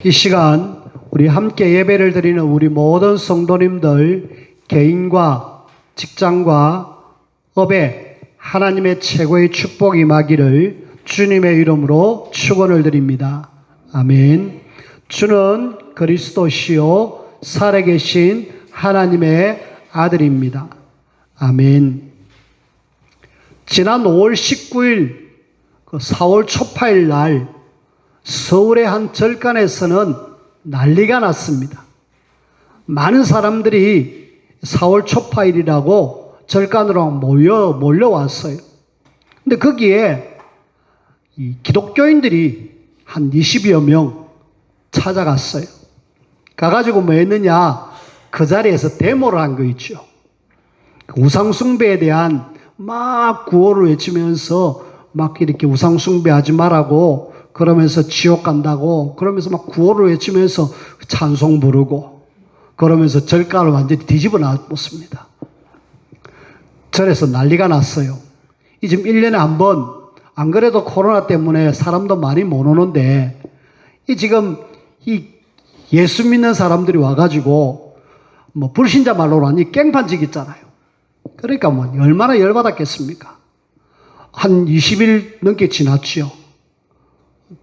이 시간 우리 함께 예배를 드리는 우리 모든 성도님들 개인과 직장과 업에 하나님의 최고의 축복이 임하기를 주님의 이름으로 축원을 드립니다. 아멘. 주는 그리스도시요 살아계신 하나님의 아들입니다. 아멘. 지난 5월 19일 4월 초파일 날 서울의 한 절간에서는 난리가 났습니다. 많은 사람들이 4월 초파일이라고 절간으로 몰려왔어요. 근데 거기에 이 기독교인들이 한 20여 명 찾아갔어요. 가가지고 뭐 했느냐, 그 자리에서 데모를 한 거 있죠. 우상숭배에 대한 막 구호를 외치면서 막 이렇게 우상숭배하지 말라고, 그러면서 지옥 간다고, 그러면서 막 구호를 외치면서 찬송 부르고, 그러면서 절간을 완전히 뒤집어 놨습니다. 절에서 난리가 났어요. 이 지금 1년에 한 번, 안 그래도 코로나 때문에 사람도 많이 못 오는데, 이 지금 이 예수 믿는 사람들이 와가지고, 뭐 불신자 말로는 완전히 깽판지기 있잖아요. 그러니까 뭐 얼마나 열받았겠습니까? 한 20일 넘게 지났지요.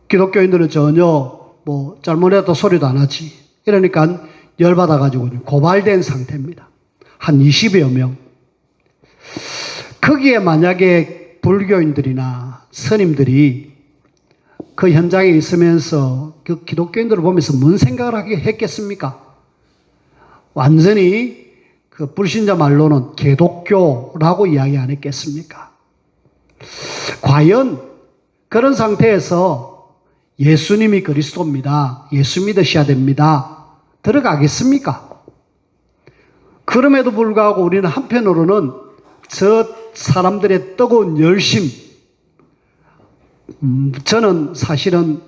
기독교인들은 전혀 뭐 잘못해도 소리도 안 하지. 이러니까 열받아가지고 고발된 상태입니다. 한 20여 명. 거기에 만약에 불교인들이나 스님들이 그 현장에 있으면서 그 기독교인들을 보면서 뭔 생각을 했겠습니까? 완전히 그 불신자 말로는 개독교라고 이야기 안 했겠습니까? 과연 그런 상태에서 예수님이 그리스도입니다, 예수 믿으셔야 됩니다, 들어가겠습니까? 그럼에도 불구하고 우리는 한편으로는 저 사람들의 뜨거운 열심, 저는 사실은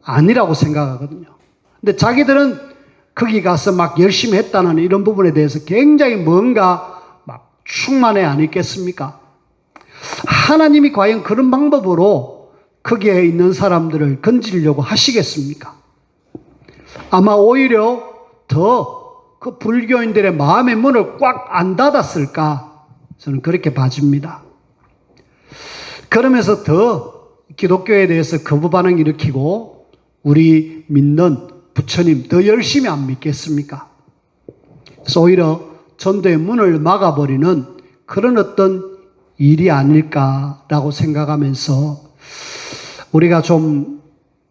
아니라고 생각하거든요. 근데 자기들은 거기 가서 막 열심히 했다는 이런 부분에 대해서 굉장히 뭔가 막 충만해 안 있겠습니까? 하나님이 과연 그런 방법으로 거기에 있는 사람들을 건지려고 하시겠습니까? 아마 오히려 더 그 불교인들의 마음의 문을 꽉 안 닫았을까? 저는 그렇게 봐집니다. 그러면서 더 기독교에 대해서 거부 반응 일으키고 우리 믿는 부처님 더 열심히 안 믿겠습니까? 그래서 오히려 전도의 문을 막아버리는 그런 어떤 일이 아닐까라고 생각하면서 우리가 좀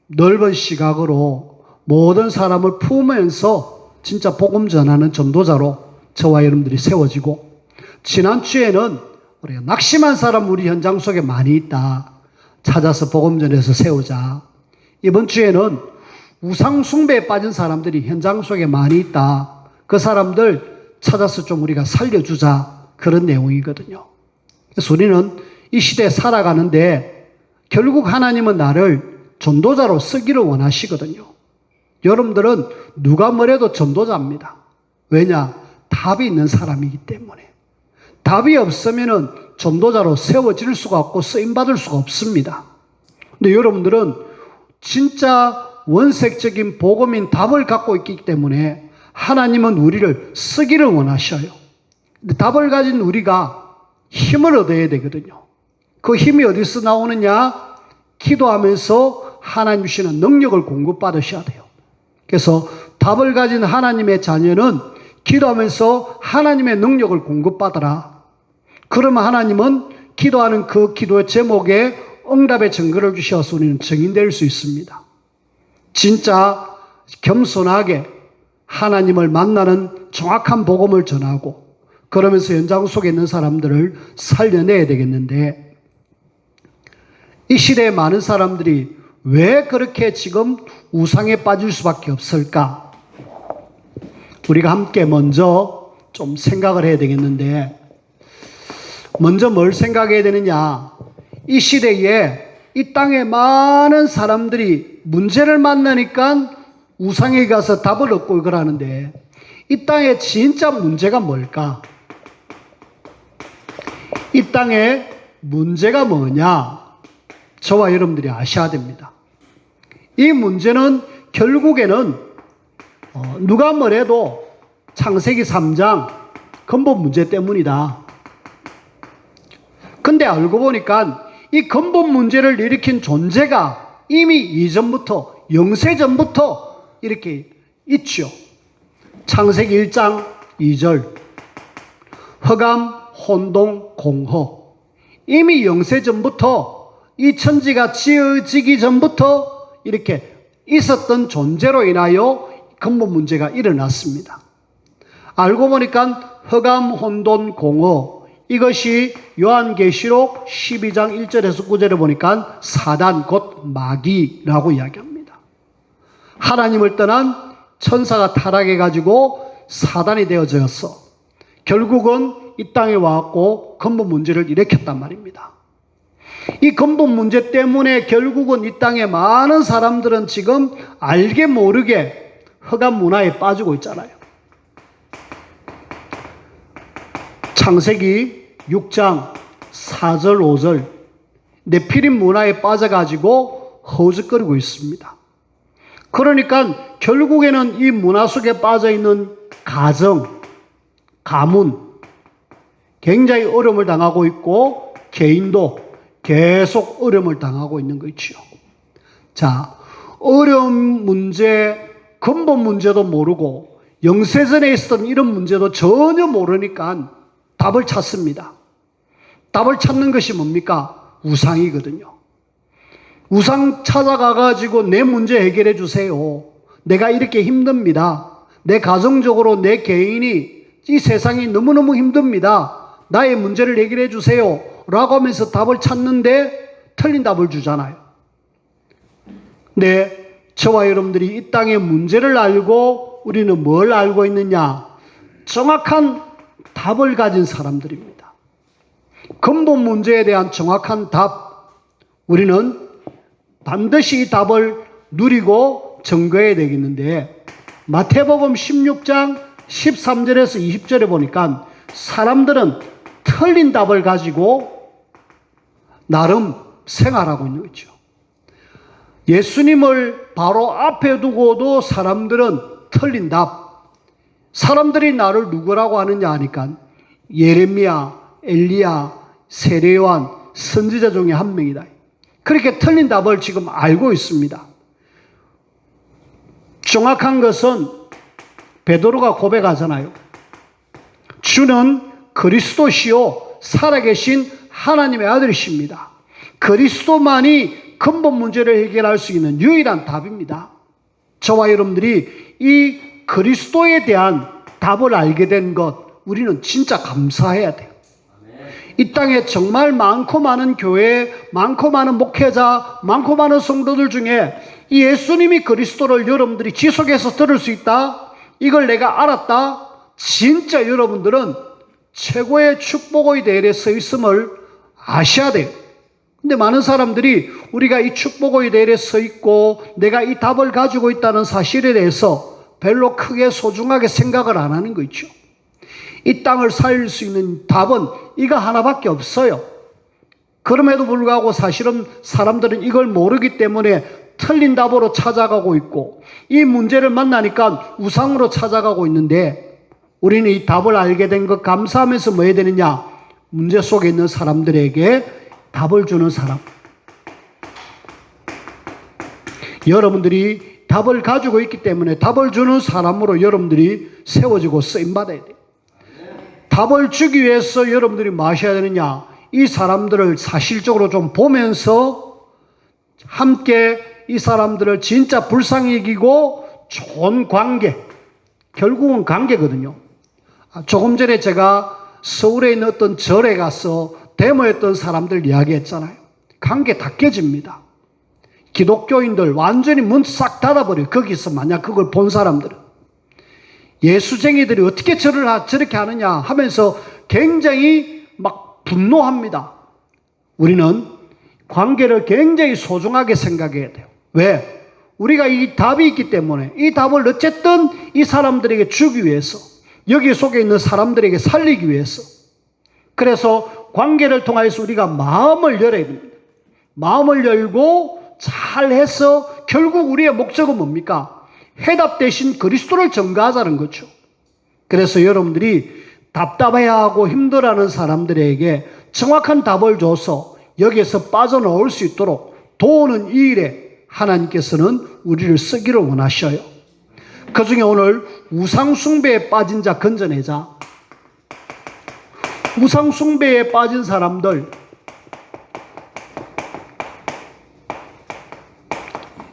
넓은 시각으로 모든 사람을 품으면서 진짜 복음 전하는 전도자로 저와 여러분들이 세워지고, 지난주에는 우리가 낙심한 사람 우리 현장 속에 많이 있다, 찾아서 복음 전해서 세우자. 이번 주에는 우상 숭배에 빠진 사람들이 현장 속에 많이 있다, 그 사람들 찾아서 좀 우리가 살려주자, 그런 내용이거든요. 그래서 우리는 이 시대에 살아가는데 결국 하나님은 나를 전도자로 쓰기를 원하시거든요. 여러분들은 누가 뭐래도 전도자입니다. 왜냐? 답이 있는 사람이기 때문에. 답이 없으면은 전도자로 세워질 수가 없고 쓰임받을 수가 없습니다. 근데 여러분들은 진짜 원색적인 복음인 답을 갖고 있기 때문에 하나님은 우리를 쓰기를 원하셔요. 근데 답을 가진 우리가 힘을 얻어야 되거든요. 그 힘이 어디서 나오느냐? 기도하면서 하나님 주시는 능력을 공급받으셔야 돼요. 그래서 답을 가진 하나님의 자녀는 기도하면서 하나님의 능력을 공급받아라. 그러면 하나님은 기도하는 그 기도의 제목에 응답의 증거를 주셔서 우리는 증인될 수 있습니다. 진짜 겸손하게 하나님을 만나는 정확한 복음을 전하고, 그러면서 현장 속에 있는 사람들을 살려내야 되겠는데, 이 시대에 많은 사람들이 왜 그렇게 지금 우상에 빠질 수밖에 없을까? 우리가 함께 먼저 좀 생각을 해야 되겠는데, 먼저 뭘 생각해야 되느냐? 이 시대에 이 땅에 많은 사람들이 문제를 만나니까 우상에 가서 답을 얻고 그러는데, 이 땅에 진짜 문제가 뭘까? 이 땅에 문제가 뭐냐? 저와 여러분들이 아셔야 됩니다. 이 문제는 결국에는 누가 뭐래도 창세기 3장 근본 문제 때문이다. 근데 알고 보니까 이 근본 문제를 일으킨 존재가 이미 이전부터, 영세전부터 이렇게 있죠. 창세기 1장 2절. 흑암, 혼동, 공허. 이미 영세전부터 이 천지가 지어지기 전부터 이렇게 있었던 존재로 인하여 근본 문제가 일어났습니다. 알고 보니까 흑암, 혼돈, 공허, 이것이 요한계시록 12장 1절에서 9절에 보니까 사단 곧 마귀라고 이야기합니다. 하나님을 떠난 천사가 타락해가지고 사단이 되어졌어. 결국은 이 땅에 와갖고 근본 문제를 일으켰단 말입니다. 이 근본 문제 때문에 결국은 이 땅에 많은 사람들은 지금 알게 모르게 흑암 문화에 빠지고 있잖아요. 창세기 6장 4절 5절 네피림 문화에 빠져가지고 허우적거리고 있습니다. 그러니까 결국에는 이 문화 속에 빠져있는 가정, 가문 굉장히 어려움을 당하고 있고 개인도 계속 어려움을 당하고 있는 거 있죠. 자, 어려운 문제, 근본 문제도 모르고 영세전에 있었던 이런 문제도 전혀 모르니까 답을 찾습니다. 답을 찾는 것이 뭡니까? 우상이거든요. 우상 찾아가가지고 내 문제 해결해 주세요. 내가 이렇게 힘듭니다. 내 가정적으로 내 개인이 이 세상이 너무너무 힘듭니다. 나의 문제를 해결해 주세요. 라고 하면서 답을 찾는데 틀린 답을 주잖아요. 네, 저와 여러분들이 이 땅의 문제를 알고 우리는 뭘 알고 있느냐? 정확한 답을 가진 사람들입니다. 근본 문제에 대한 정확한 답, 우리는 반드시 이 답을 누리고 증거해야 되겠는데 마태복음 16장 13절에서 20절에 보니까 사람들은 틀린 답을 가지고 나름 생활하고 있는 거죠. 예수님을 바로 앞에 두고도 사람들은 틀린 답. 사람들이 나를 누구라고 하느냐 하니까 예레미야, 엘리야, 세례요한 선지자 중에 한 명이다. 그렇게 틀린 답을 지금 알고 있습니다. 정확한 것은 베드로가 고백하잖아요. 주는 그리스도시요 살아계신 하나님의 아들이십니다. 그리스도만이 근본 문제를 해결할 수 있는 유일한 답입니다. 저와 여러분들이 이 그리스도에 대한 답을 알게 된 것, 우리는 진짜 감사해야 돼요. 이 땅에 정말 많고 많은 교회, 많고 많은 목회자, 많고 많은 성도들 중에 이 예수님이 그리스도를 여러분들이 지속해서 들을 수 있다? 이걸 내가 알았다? 진짜 여러분들은 최고의 축복의 대열에 서 있음을 아셔야 돼요. 근데 많은 사람들이 우리가 이 축복의 대열에 서 있고 내가 이 답을 가지고 있다는 사실에 대해서 별로 크게 소중하게 생각을 안 하는 거 있죠. 이 땅을 살릴 수 있는 답은 이거 하나밖에 없어요. 그럼에도 불구하고 사실은 사람들은 이걸 모르기 때문에 틀린 답으로 찾아가고 있고 이 문제를 만나니까 우상으로 찾아가고 있는데 우리는 이 답을 알게 된 것 감사하면서 뭐 해야 되느냐? 문제 속에 있는 사람들에게 답을 주는 사람. 여러분들이 답을 가지고 있기 때문에 답을 주는 사람으로 여러분들이 세워지고 쓰임받아야 돼요. 답을 주기 위해서 여러분들이 뭐 하셔야 되느냐? 이 사람들을 사실적으로 좀 보면서 함께 이 사람들을 진짜 불쌍히 여기고 좋은 관계, 결국은 관계거든요. 조금 전에 제가 서울에 있는 어떤 절에 가서 데모했던 사람들 이야기했잖아요. 관계 다 깨집니다. 기독교인들 완전히 문 싹 닫아버려요. 거기서 만약 그걸 본 사람들은. 예수쟁이들이 어떻게 저렇게 하느냐 하면서 굉장히 막 분노합니다. 우리는 관계를 굉장히 소중하게 생각해야 돼요. 왜? 우리가 이 답이 있기 때문에 이 답을 어쨌든 이 사람들에게 주기 위해서 여기 속에 있는 사람들에게 살리기 위해서 그래서 관계를 통해서 우리가 마음을 열어야 됩니다. 마음을 열고 잘해서 결국 우리의 목적은 뭡니까? 해답 대신 그리스도를 전가하자는 거죠. 그래서 여러분들이 답답해하고 힘들어하는 사람들에게 정확한 답을 줘서 여기에서 빠져나올 수 있도록 도우는 이 일에 하나님께서는 우리를 쓰기를 원하셔요. 그 중에 오늘 우상숭배에 빠진 자 건져내자. 우상숭배에 빠진 사람들,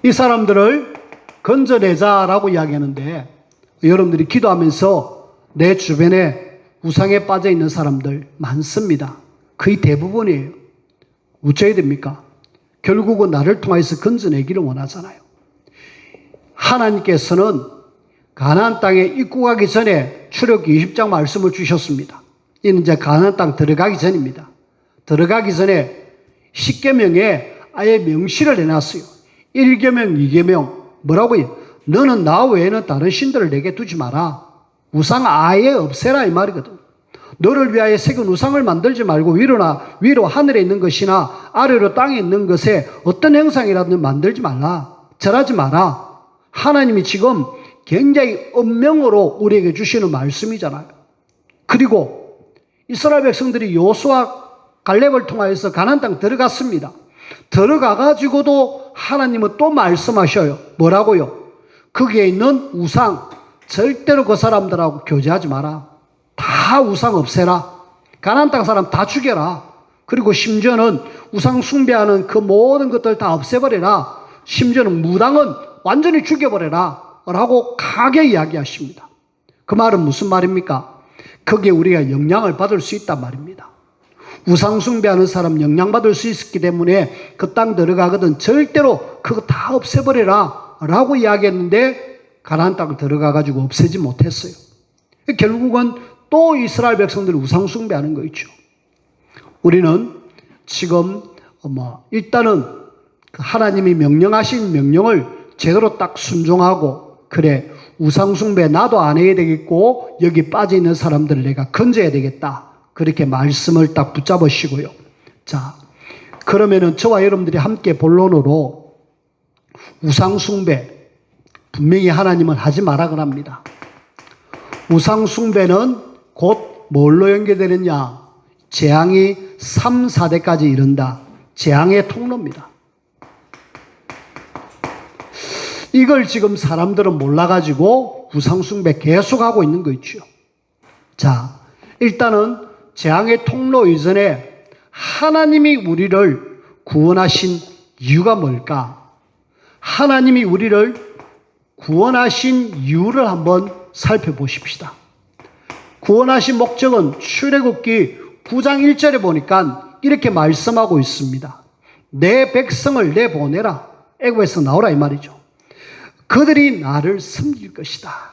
이 사람들을 건져내자라고 이야기하는데, 여러분들이 기도하면서 내 주변에 우상에 빠져 있는 사람들 많습니다. 거의 대부분이에요. 어쩌야 됩니까? 결국은 나를 통해서 건져내기를 원하잖아요. 하나님께서는 가나안 땅에 입국하기 전에 출애굽기 20장 말씀을 주셨습니다. 이는 이제 가나안 땅 들어가기 전입니다. 들어가기 전에 10계명에 아예 명시를 해놨어요. 1계명, 2계명 뭐라고요? 너는 나 외에는 다른 신들을 내게 두지 마라. 우상 아예 없애라 이 말이거든. 너를 위하여 새긴 우상을 만들지 말고 위로 하늘에 있는 것이나 아래로 땅에 있는 것에 어떤 형상이라든 만들지 말라. 절하지 마라. 하나님이 지금 굉장히 엄명으로 우리에게 주시는 말씀이잖아요. 그리고 이스라엘 백성들이 여호수아 갈렙을 통하여서 가나안 땅 들어갔습니다. 들어가가지고도 하나님은 또 말씀하셔요. 뭐라고요? 거기에 있는 우상 절대로 그 사람들하고 교제하지 마라. 다 우상 없애라. 가나안 땅 사람 다 죽여라. 그리고 심지어는 우상 숭배하는 그 모든 것들 다 없애버려라. 심지어는 무당은 완전히 죽여버려라 라고 강하게 이야기하십니다. 그 말은 무슨 말입니까? 거기에 우리가 영향을 받을 수 있단 말입니다. 우상 숭배하는 사람 영향받을 수 있기 때문에 그 땅 들어가거든 절대로 그거 다 없애버려라 라고 이야기했는데 가나안 땅 들어가가지고 없애지 못했어요. 결국은 또 이스라엘 백성들이 우상 숭배하는 거 있죠. 우리는 지금 일단은 하나님이 명령하신 명령을 제대로 딱 순종하고, 그래 우상 숭배 나도 안 해야 되겠고 여기 빠져있는 사람들을 내가 건져야 되겠다, 그렇게 말씀을 딱 붙잡으시고요. 자, 그러면은 저와 여러분들이 함께 본론으로 우상 숭배, 분명히 하나님은 하지 말라고 합니다. 우상 숭배는 곧 뭘로 연결되느냐? 재앙이 3, 4대까지 이른다. 재앙의 통로입니다. 이걸 지금 사람들은 몰라가지고 우상 숭배 계속하고 있는 거 있죠. 자, 일단은 재앙의 통로 이전에 하나님이 우리를 구원하신 이유가 뭘까? 하나님이 우리를 구원하신 이유를 한번 살펴보십시다. 구원하신 목적은 출애굽기 9장 1절에 보니까 이렇게 말씀하고 있습니다. 내 백성을 내보내라. 애굽에서 나오라 이 말이죠. 그들이 나를 섬길 것이다.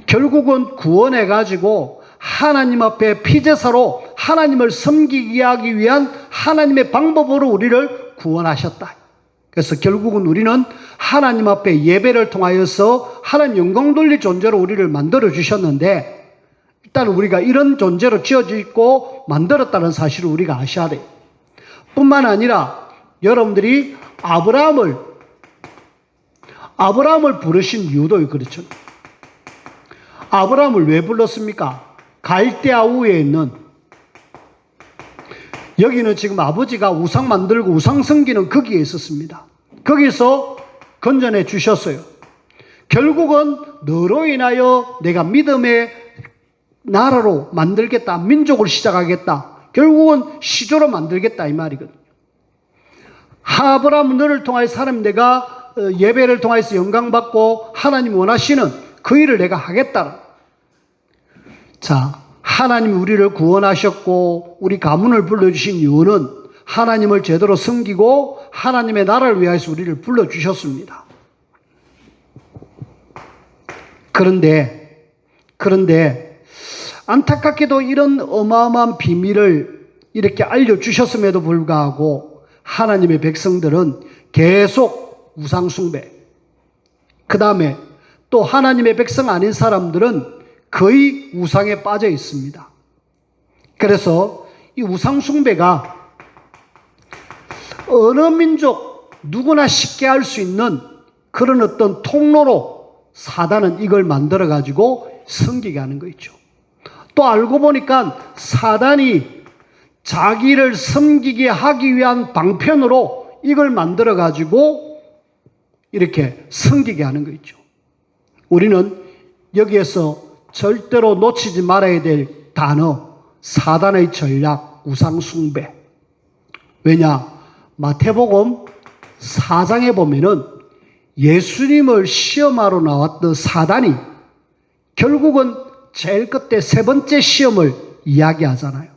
결국은 구원해가지고 하나님 앞에 피제사로 하나님을 섬기게 하기 위한 하나님의 방법으로 우리를 구원하셨다. 그래서 결국은 우리는 하나님 앞에 예배를 통하여서 하나님 영광 돌릴 존재로 우리를 만들어 주셨는데, 일단 우리가 이런 존재로 지어져 있고 만들었다는 사실을 우리가 아셔야 돼요. 뿐만 아니라 여러분들이 아브라함을 부르신 이유도 그렇죠. 아브라함을 왜 불렀습니까? 갈대아 우에 있는, 여기는 지금 아버지가 우상 만들고 우상 섬기는 거기에 있었습니다. 거기서 건져내 주셨어요. 결국은 너로 인하여 내가 믿음의 나라로 만들겠다, 민족을 시작하겠다, 결국은 시조로 만들겠다 이 말이거든요. 아브라함 너를 통하여 사람 내가 예배를 통해서 영광받고 하나님 원하시는 그 일을 내가 하겠다. 자, 하나님이 우리를 구원하셨고 우리 가문을 불러주신 이유는 하나님을 제대로 섬기고 하나님의 나라를 위해서 우리를 불러주셨습니다. 그런데 안타깝게도 이런 어마어마한 비밀을 이렇게 알려주셨음에도 불구하고 하나님의 백성들은 계속 우상숭배, 그 다음에 또 하나님의 백성 아닌 사람들은 거의 우상에 빠져 있습니다. 그래서 이 우상숭배가 어느 민족, 누구나 쉽게 할 수 있는 그런 어떤 통로로 사단은 이걸 만들어 가지고 섬기게 하는 거 있죠. 또 알고 보니까 사단이 자기를 섬기게 하기 위한 방편으로 이걸 만들어 가지고 이렇게 섬기게 하는 거 있죠. 우리는 여기에서 절대로 놓치지 말아야 될 단어, 사단의 전략, 우상숭배. 왜냐? 마태복음 4장에 보면은 예수님을 시험하러 나왔던 사단이 결국은 제일 끝에 세 번째 시험을 이야기하잖아요.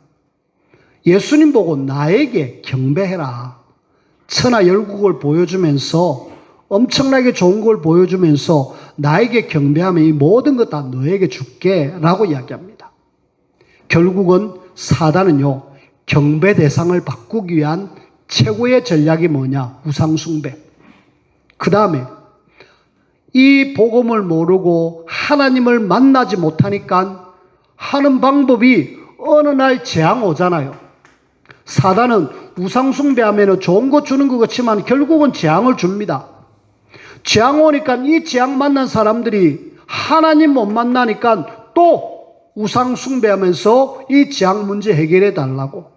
예수님 보고 나에게 경배해라. 천하 열국을 보여주면서 엄청나게 좋은 걸 보여주면서 나에게 경배하면 이 모든 것 다 너에게 줄게 라고 이야기합니다. 결국은 사단은요, 경배 대상을 바꾸기 위한 최고의 전략이 뭐냐? 우상숭배. 그 다음에 이 복음을 모르고 하나님을 만나지 못하니까 하는 방법이 어느 날 재앙 오잖아요. 사단은 우상숭배하면 좋은 거 주는 것 같지만 결국은 재앙을 줍니다. 재앙 오니까 이 재앙 만난 사람들이 하나님 못 만나니까 또 우상숭배하면서 이 재앙 문제 해결해 달라고.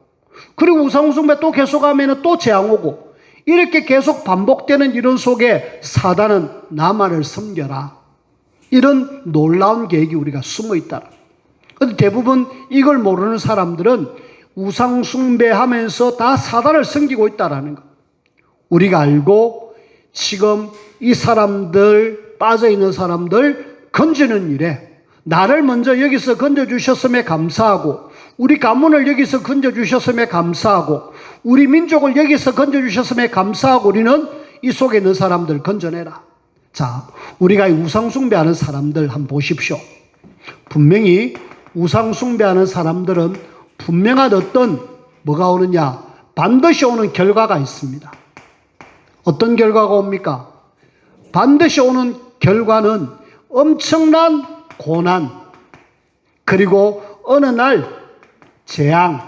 그리고 우상숭배 또 계속하면 또 재앙 오고. 이렇게 계속 반복되는 이런 속에 사단은 나만을 섬겨라. 이런 놀라운 계획이 우리가 숨어 있다. 그런데 대부분 이걸 모르는 사람들은 우상숭배하면서 다 사단을 섬기고 있다는 것. 우리가 알고 지금 이 사람들, 빠져있는 사람들 건지는 일에 나를 먼저 여기서 건져주셨음에 감사하고, 우리 가문을 여기서 건져주셨음에 감사하고, 우리 민족을 여기서 건져주셨음에 감사하고, 우리는 이 속에 있는 사람들 건져내라. 자, 우리가 우상숭배하는 사람들 한번 보십시오. 분명히 우상숭배하는 사람들은 분명한 어떤 뭐가 오느냐, 반드시 오는 결과가 있습니다. 어떤 결과가 옵니까? 반드시 오는 결과는 엄청난 고난, 그리고 어느 날 재앙,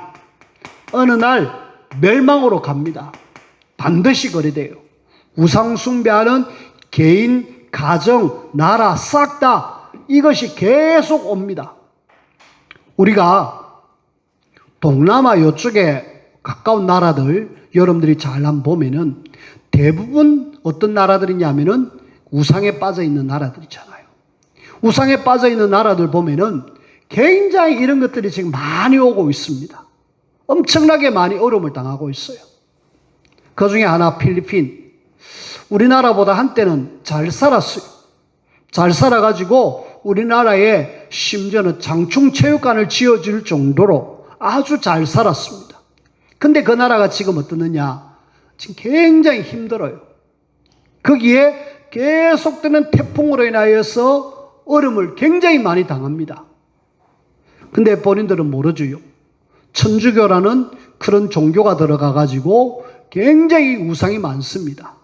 어느 날 멸망으로 갑니다. 반드시 그래 돼요. 우상숭배하는 개인, 가정, 나라 싹 다 이것이 계속 옵니다. 우리가 동남아 이쪽에 가까운 나라들 여러분들이 잘 한번 보면은 대부분 어떤 나라들이냐면은 우상에 빠져 있는 나라들이잖아요. 우상에 빠져 있는 나라들 보면은 굉장히 이런 것들이 지금 많이 오고 있습니다. 엄청나게 많이 어려움을 당하고 있어요. 그 중에 하나 필리핀. 우리나라보다 한때는 잘 살았어요. 잘 살아가지고 우리나라에 심지어는 장충체육관을 지어줄 정도로 아주 잘 살았습니다. 근데 그 나라가 지금 어떻느냐? 지금 굉장히 힘들어요. 거기에 계속되는 태풍으로 인하여서 어려움을 굉장히 많이 당합니다. 근데 본인들은 모르죠. 천주교라는 그런 종교가 들어가가지고 굉장히 우상이 많습니다.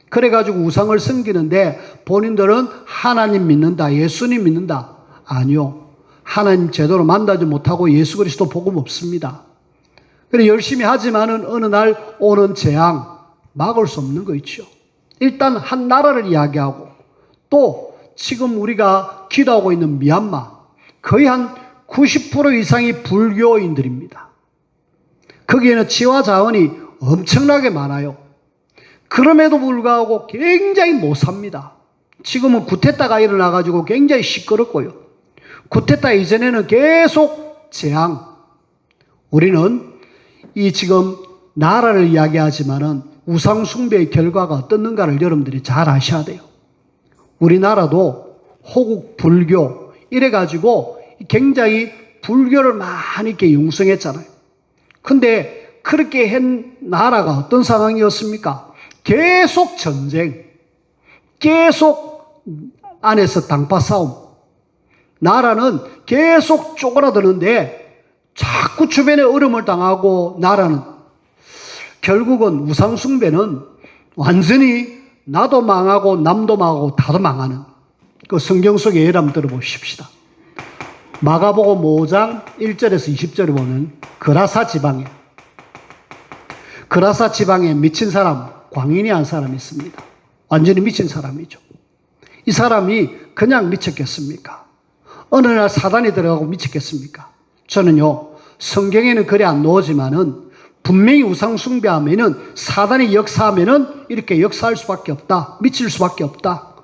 그래가지고 우상을 섬기는데 본인들은 하나님 믿는다, 예수님 믿는다. 아니요. 하나님 제대로 만나지 못하고 예수 그리스도 복음 없습니다. 그래 열심히 하지만은 어느 날 오는 재앙 막을 수 없는 거 있죠. 일단 한 나라를 이야기하고, 또 지금 우리가 기도하고 있는 미얀마 거의 한 90% 이상이 불교인들입니다. 거기에는 지와 자원이 엄청나게 많아요. 그럼에도 불구하고 굉장히 못 삽니다. 지금은 쿠데타가 일어나가지고 굉장히 시끄럽고요. 쿠데타 이전에는 계속 재앙. 우리는 이 지금 나라를 이야기하지만은 우상숭배의 결과가 어떻는가를 여러분들이 잘 아셔야 돼요. 우리나라도 호국 불교 이래가지고 굉장히 불교를 많이 이렇게 융성했잖아요. 근데 그렇게 한 나라가 어떤 상황이었습니까? 계속 전쟁, 계속 안에서 당파 싸움. 나라는 계속 쪼그라드는데 자꾸 주변에 어려움을 당하고 나라는 결국은 우상숭배는 완전히 나도 망하고 남도 망하고 다도 망하는 그 성경 속의 예를 한번 들어보십시다. 마가복음 5장 1절에서 20절에 보면 그라사 지방에 미친 사람 광인이 한 사람이 있습니다. 완전히 미친 사람이죠. 이 사람이 그냥 미쳤겠습니까? 어느 날 사단이 들어가고 미쳤겠습니까? 저는요, 성경에는 글이 안 나오지만은 분명히 우상 숭배하면은 사단이 역사하면은 이렇게 역사할 수밖에 없다. 미칠 수밖에 없다.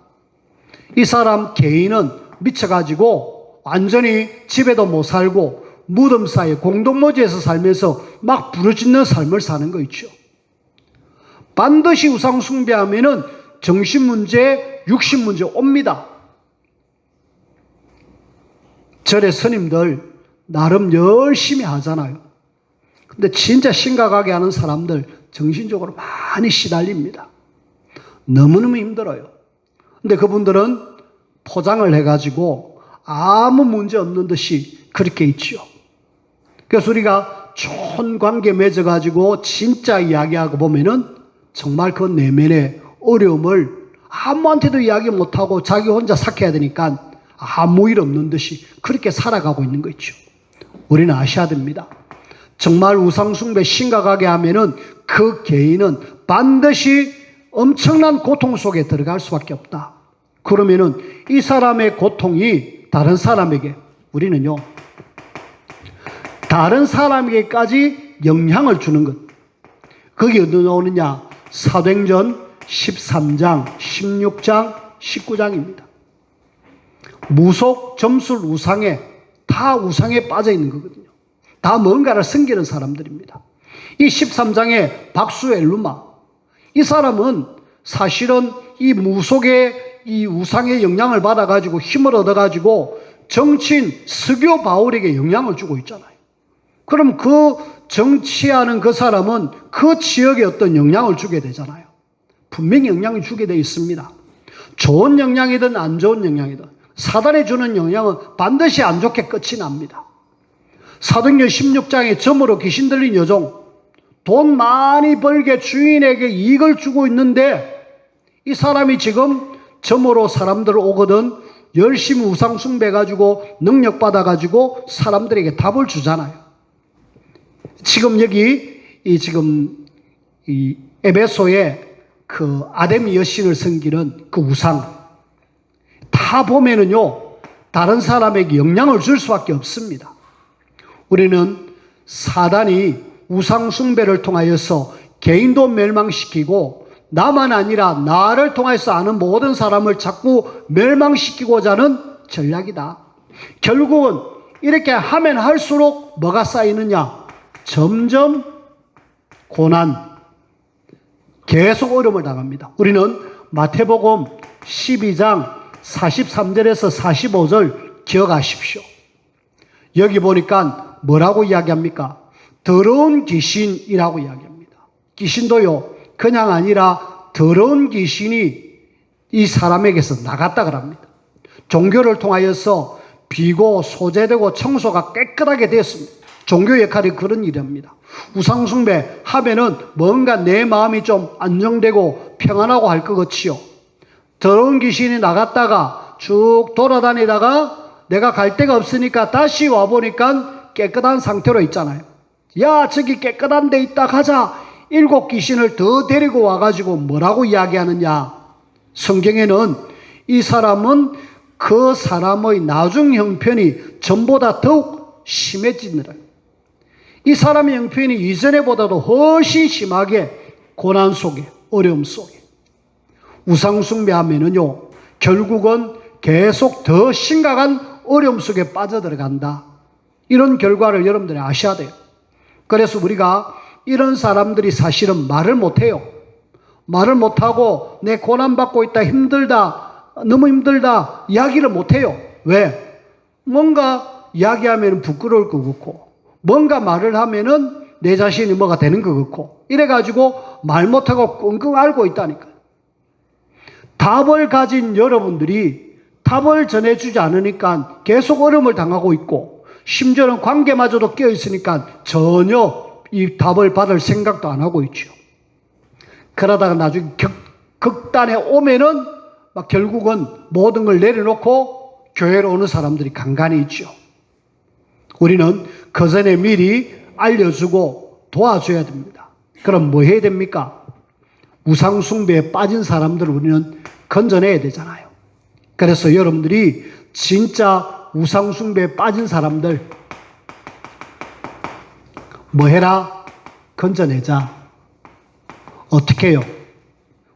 이 사람 개인은 미쳐가지고 완전히 집에도 못 살고 무덤 사이에 공동묘지에서 살면서 막 부르짖는 삶을 사는 거 있죠. 반드시 우상 숭배하면은 정신 문제, 육신 문제 옵니다. 절의 스님들 나름 열심히 하잖아요. 근데 진짜 심각하게 하는 사람들 정신적으로 많이 시달립니다. 너무너무 힘들어요. 근데 그분들은 포장을 해가지고 아무 문제 없는 듯이 그렇게 있지요. 그래서 우리가 좋은 관계 맺어가지고 진짜 이야기하고 보면은 정말 그 내면의 어려움을 아무한테도 이야기 못하고 자기 혼자 삭혀야 되니까 아무 일 없는 듯이 그렇게 살아가고 있는 거 있죠. 우리는 아셔야 됩니다. 정말 우상숭배 심각하게 하면은 그 개인은 반드시 엄청난 고통 속에 들어갈 수밖에 없다. 그러면은 이 사람의 고통이 다른 사람에게, 우리는요, 다른 사람에게까지 영향을 주는 것. 거기 어디 나오느냐? 사도행전 13장, 16장, 19장입니다. 무속, 점술, 우상에, 다 우상에 빠져 있는 거거든요. 다 뭔가를 섬기는 사람들입니다. 이 13장의 박수엘루마, 이 사람은 사실은 이 무속의 이 우상의 영향을 받아가지고 힘을 얻어가지고 정치인 스교 바울에게 영향을 주고 있잖아요. 그럼 그 정치하는 그 사람은 그 지역에 어떤 영향을 주게 되잖아요. 분명히 영향을 주게 되어 있습니다. 좋은 영향이든 안 좋은 영향이든 사단이 주는 영향은 반드시 안 좋게 끝이 납니다. 사도행전 16장에 점으로 귀신 들린 여종, 돈 많이 벌게 주인에게 이익을 주고 있는데 이 사람이 지금 점으로 사람들 오거든 열심히 우상 숭배해가지고 능력 받아가지고 사람들에게 답을 주잖아요. 지금 여기 이 에베소에 그 아데미 여신을 섬기는 그 우상 다 보면은요 다른 사람에게 영향을 줄 수밖에 없습니다. 우리는 사단이 우상 숭배를 통하여서 개인도 멸망시키고 나만 아니라 나를 통해서 아는 모든 사람을 자꾸 멸망시키고자 하는 전략이다. 결국은 이렇게 하면 할수록 뭐가 쌓이느냐? 점점 고난, 계속 어려움을 당합니다. 우리는 마태복음 12장 43절에서 45절 기억하십시오. 여기 보니까 뭐라고 이야기합니까? 더러운 귀신이라고 이야기합니다. 귀신도요, 그냥 아니라 더러운 귀신이 이 사람에게서 나갔다 그럽니다. 종교를 통하여서 비고 소재되고 청소가 깨끗하게 되었습니다. 종교 역할이 그런 일입니다. 우상숭배 하면은 뭔가 내 마음이 좀 안정되고 평안하고 할 것 같지요. 더러운 귀신이 나갔다가 쭉 돌아다니다가 내가 갈 데가 없으니까 다시 와보니까 깨끗한 상태로 있잖아요. 야, 저기 깨끗한 데 있다 가자. 7 귀신을 더 데리고 와가지고 뭐라고 이야기하느냐? 성경에는 이 사람은 그 사람의 나중 형편이 전보다 더욱 심해지느라. 이 사람의 형편이 이전에보다도 훨씬 심하게 고난 속에, 어려움 속에. 우상숭배하면은요, 결국은 계속 더 심각한 어려움 속에 빠져들어간다. 이런 결과를 여러분들이 아셔야 돼요. 그래서 우리가 이런 사람들이 사실은 말을 못해요. 말을 못하고 내 고난받고 있다, 힘들다, 너무 힘들다 이야기를 못해요. 왜? 뭔가 이야기하면 부끄러울 것 같고 뭔가 말을 하면은 내 자신이 뭐가 되는 것 같고 이래가지고 말 못하고 끙끙 앓고 있다니까요. 답을 가진 여러분들이 답을 전해주지 않으니까 계속 어려움을 당하고 있고 심지어는 관계마저도 깨어있으니까 전혀 이 답을 받을 생각도 안 하고 있죠. 그러다가 나중에 극단에 오면은 막 결국은 모든 걸 내려놓고 교회로 오는 사람들이 간간히 있죠. 우리는 그 전에 미리 알려주고 도와줘야 됩니다. 그럼 뭐 해야 됩니까? 우상숭배에 빠진 사람들을 우리는 건져내야 되잖아요. 그래서 여러분들이 진짜 우상숭배에 빠진 사람들 뭐 해라? 건져내자. 어떻게 해요?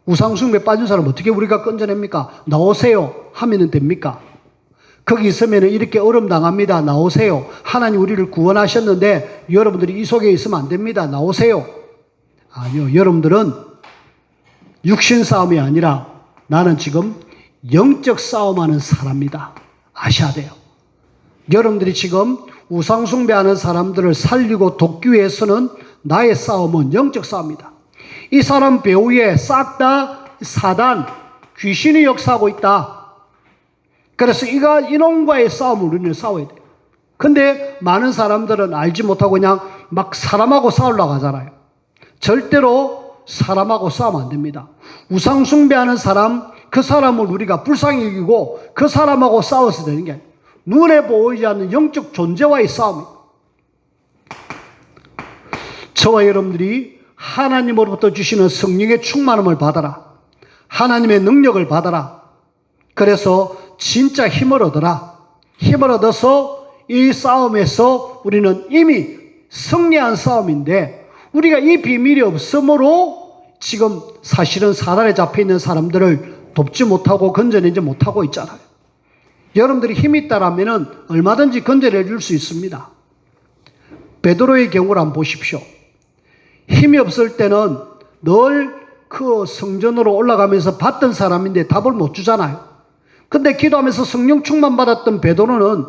우상숭배에 빠진 사람 어떻게 우리가 건져냅니까? 나오세요 하면 됩니까? 거기 있으면 이렇게 어려움 당합니다. 나오세요. 하나님 우리를 구원하셨는데 여러분들이 이 속에 있으면 안 됩니다. 나오세요. 아니요. 여러분들은 육신 싸움이 아니라 나는 지금 영적 싸움하는 사람이다. 아셔야 돼요. 여러분들이 지금 우상숭배하는 사람들을 살리고 돕기 위해서는 나의 싸움은 영적 싸움이다. 이 사람 배후에 싹 다 사단, 귀신이 역사하고 있다. 그래서 이놈과의 싸움을 우리는 싸워야 돼요. 근데 많은 사람들은 알지 못하고 그냥 막 사람하고 싸우려고 하잖아요. 절대로 사람하고 싸우면 안 됩니다. 우상숭배하는 사람, 그 사람을 우리가 불쌍히 여기고 그 사람하고 싸워서 되는 게 아니에요. 눈에 보이지 않는 영적 존재와의 싸움이에요. 저와 여러분들이 하나님으로부터 주시는 성령의 충만함을 받아라. 하나님의 능력을 받아라. 그래서 진짜 힘을 얻어라. 힘을 얻어서 이 싸움에서 우리는 이미 승리한 싸움인데 우리가 이 비밀이 없으므로 지금 사실은 사단에 잡혀있는 사람들을 돕지 못하고 건져내지 못하고 있잖아요. 여러분들이 힘이 있다라면 얼마든지 건져내 줄 수 있습니다. 베드로의 경우를 한번 보십시오. 힘이 없을 때는 늘 그 성전으로 올라가면서 봤던 사람인데 답을 못 주잖아요. 근데 기도하면서 성령 충만 받았던 베드로는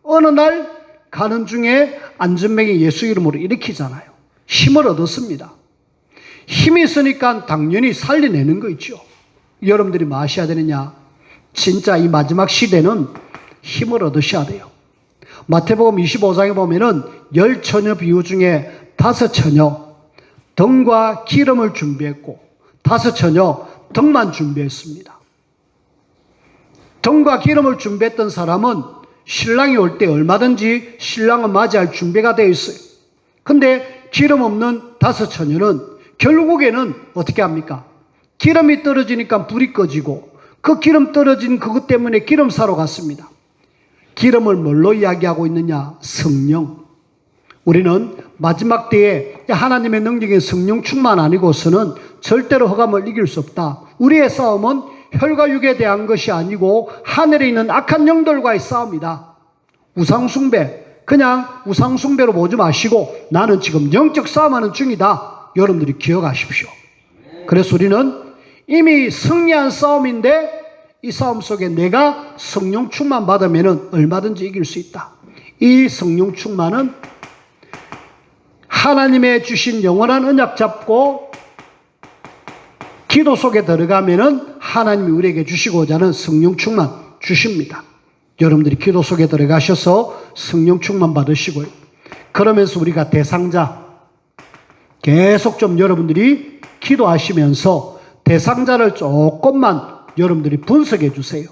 어느 날 가는 중에 안전병이 예수 이름으로 일으키잖아요. 힘을 얻었습니다. 힘이 있으니까 당연히 살려내는 거 있죠. 여러분들이 뭐 하셔야 되느냐? 진짜 이 마지막 시대는 힘을 얻으셔야 돼요. 마태복음 25장에 보면은 10처녀 비유 중에 5처녀 등과 기름을 준비했고 5처녀 등만 준비했습니다. 등과 기름을 준비했던 사람은 신랑이 올 때 얼마든지 신랑을 맞이할 준비가 되어 있어요. 근데 기름 없는 5처녀는 결국에는 어떻게 합니까? 기름이 떨어지니까 불이 꺼지고 그 기름 떨어진 그것 때문에 기름 사러 갔습니다. 기름을 뭘로 이야기하고 있느냐? 성령. 우리는 마지막 때에 하나님의 능력인 성령 충만 아니고서는 절대로 흑암을 이길 수 없다. 우리의 싸움은 혈과 육에 대한 것이 아니고 하늘에 있는 악한 영들과의 싸움이다. 우상숭배, 그냥 우상숭배로 보지 마시고 나는 지금 영적 싸움하는 중이다. 여러분들이 기억하십시오. 그래서 우리는 이미 승리한 싸움인데 이 싸움 속에 내가 성령 충만 받으면 얼마든지 이길 수 있다. 이 성령 충만은 하나님의 주신 영원한 언약 잡고 기도 속에 들어가면은 하나님이 우리에게 주시고자 하는 성령 충만 주십니다. 여러분들이 기도 속에 들어가셔서 성령 충만 받으시고요. 그러면서 우리가 대상자 계속 좀 여러분들이 기도하시면서 대상자를 조금만 여러분들이 분석해 주세요.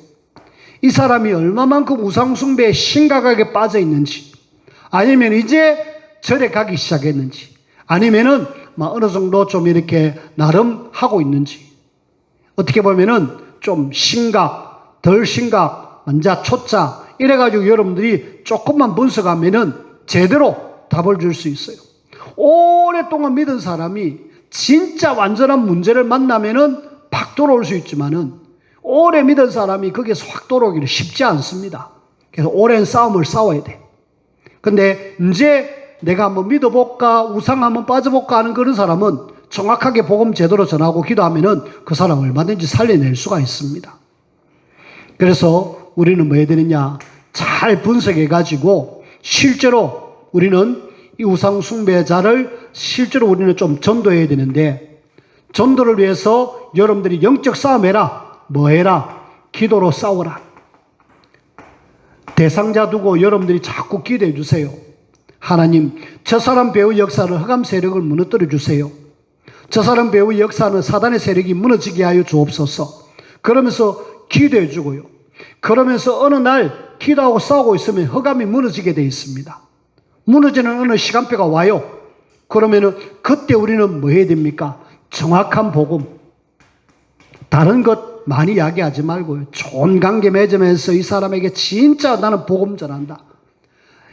이 사람이 얼마만큼 우상숭배에 심각하게 빠져 있는지, 아니면 이제 절에 가기 시작했는지, 아니면은 어느 정도 좀 이렇게 나름 하고 있는지, 어떻게 보면은 좀 심각, 덜 심각, 완자, 초짜 이래가지고 여러분들이 조금만 분석하면은 제대로 답을 줄 수 있어요. 오랫동안 믿은 사람이 진짜 완전한 문제를 만나면은 팍 돌아올 수 있지만은 오래 믿은 사람이 거기에서 확 돌아오기는 쉽지 않습니다. 그래서 오랜 싸움을 싸워야 돼. 근데 이제 내가 한번 믿어볼까, 우상 한번 빠져볼까 하는 그런 사람은 정확하게 복음 제대로 전하고 기도하면은 그 사람 얼마든지 살려낼 수가 있습니다. 그래서 우리는 뭐 해야 되느냐? 잘 분석해가지고 실제로 우리는 이 우상 숭배자를 실제로 우리는 좀 전도해야 되는데, 전도를 위해서 여러분들이 영적 싸움해라. 뭐 해라? 기도로 싸워라. 대상자 두고 여러분들이 자꾸 기도해 주세요. 하나님, 저 사람 배후 역사는 흑암 세력을 무너뜨려 주세요. 저 사람 배후 역사는 사단의 세력이 무너지게 하여 주옵소서. 그러면서 기도해 주고요. 그러면서 어느 날 기도하고 싸우고 있으면 흑암이 무너지게 되어 있습니다. 무너지는 어느 시간표가 와요. 그러면은 그때 우리는 뭐 해야 됩니까? 정확한 복음, 다른 것 많이 이야기하지 말고요. 좋은 관계 맺으면서 이 사람에게 진짜 나는 복음 전한다.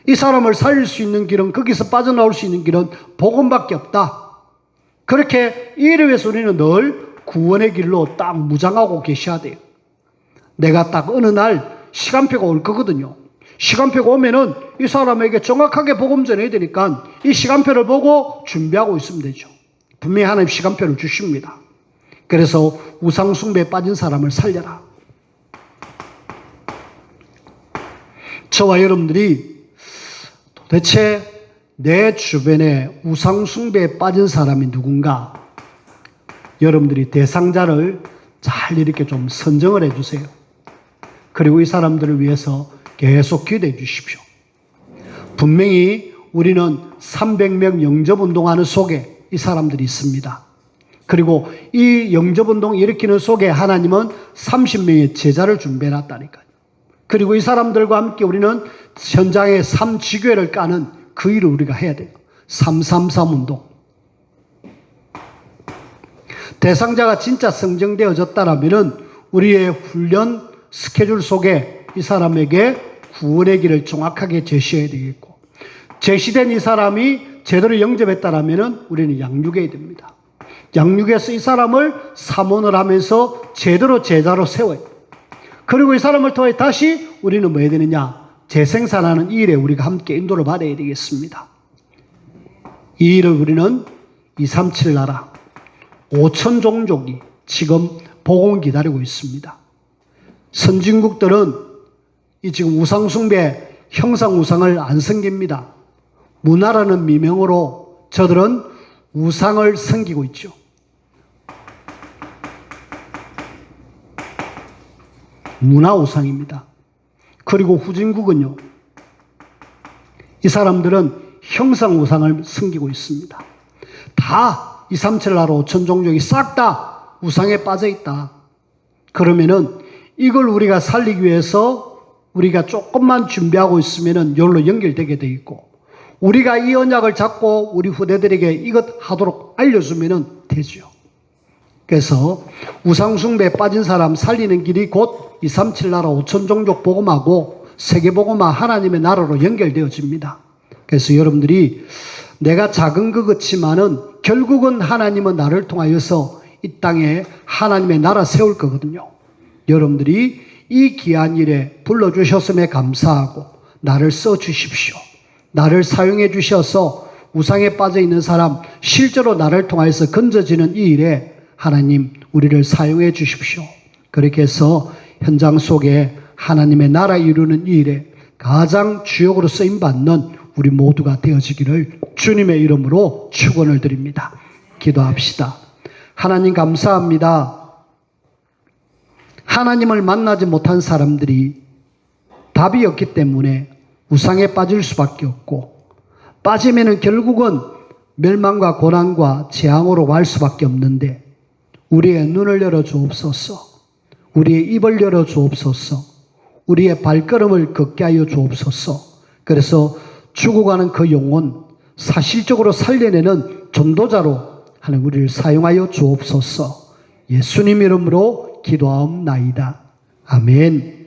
이 사람을 살릴 수 있는 길은, 거기서 빠져나올 수 있는 길은 복음밖에 없다. 그렇게 이를 위해서 우리는 늘 구원의 길로 딱 무장하고 계셔야 돼요. 내가 딱 어느 날 시간표가 올 거거든요. 시간표가 오면은 이 사람에게 정확하게 복음 전해야 되니까 이 시간표를 보고 준비하고 있으면 되죠. 분명히 하나님 시간표를 주십니다. 그래서 우상숭배에 빠진 사람을 살려라. 저와 여러분들이 도대체 내 주변에 우상숭배에 빠진 사람이 누군가, 여러분들이 대상자를 잘 이렇게 좀 선정을 해 주세요. 그리고 이 사람들을 위해서 계속 기도해 주십시오. 분명히 우리는 300명 영접운동하는 속에 이 사람들이 있습니다. 그리고 이 영접운동 일으키는 속에 하나님은 30명의 제자를 준비해 놨다니까요. 그리고 이 사람들과 함께 우리는 현장에 3지교회를 까는 그 일을 우리가 해야 돼요. 333 운동. 대상자가 진짜 선정되어졌다라면 우리의 훈련 스케줄 속에 이 사람에게 구원의 길을 정확하게 제시해야 되겠고, 제시된 이 사람이 제대로 영접했다라면 우리는 양육해야 됩니다. 양육해서 이 사람을 사모를 하면서 제대로 제자로 세워야 돼요. 그리고 이 사람을 통해 다시 우리는 뭐 해야 되느냐? 재생산하는 이 일에 우리가 함께 인도를 받아야 되겠습니다. 이 일을 우리는 237 나라 5천 종족이 지금 복음을 기다리고 있습니다. 선진국들은 이 지금 우상숭배, 형상우상을 안 섬깁니다. 문화라는 미명으로 저들은 우상을 섬기고 있죠. 문화우상입니다. 그리고 후진국은요, 이 사람들은 형상우상을 섬기고 있습니다. 다 237 나라 5천 종족이 싹 다 우상에 빠져 있다. 그러면은 이걸 우리가 살리기 위해서 우리가 조금만 준비하고 있으면은 여기로 연결되게 돼 있고, 우리가 이 언약을 잡고 우리 후대들에게 이것 하도록 알려주면은 되죠. 그래서 우상숭배에 빠진 사람 살리는 길이 곧 237 나라 5천 종족 복음하고 세계복음화 하나님의 나라로 연결되어집니다. 그래서 여러분들이 내가 작은 것 같지만은 결국은 하나님은 나를 통하여서 이 땅에 하나님의 나라 세울 거거든요. 여러분들이 이 귀한 일에 불러주셨음에 감사하고 나를 써주십시오. 나를 사용해 주셔서 우상에 빠져 있는 사람, 실제로 나를 통하여서 건져지는 이 일에 하나님 우리를 사용해 주십시오. 그렇게 해서 현장 속에 하나님의 나라 이루는 이 일에 가장 주역으로 쓰임받는 우리 모두가 되어지기를 주님의 이름으로 축원을 드립니다. 기도합시다. 하나님 감사합니다. 하나님을 만나지 못한 사람들이 답이 없기 때문에 우상에 빠질 수밖에 없고, 빠지면은 결국은 멸망과 고난과 재앙으로 갈 수밖에 없는데, 우리의 눈을 열어 주옵소서, 우리의 입을 열어 주옵소서, 우리의 발걸음을 걷게 하여 주옵소서. 그래서 죽어가는 그 영혼 사실적으로 살려내는 전도자로 하나님 우리를 사용하여 주옵소서. 예수님 이름으로 기도하옵나이다. 아멘.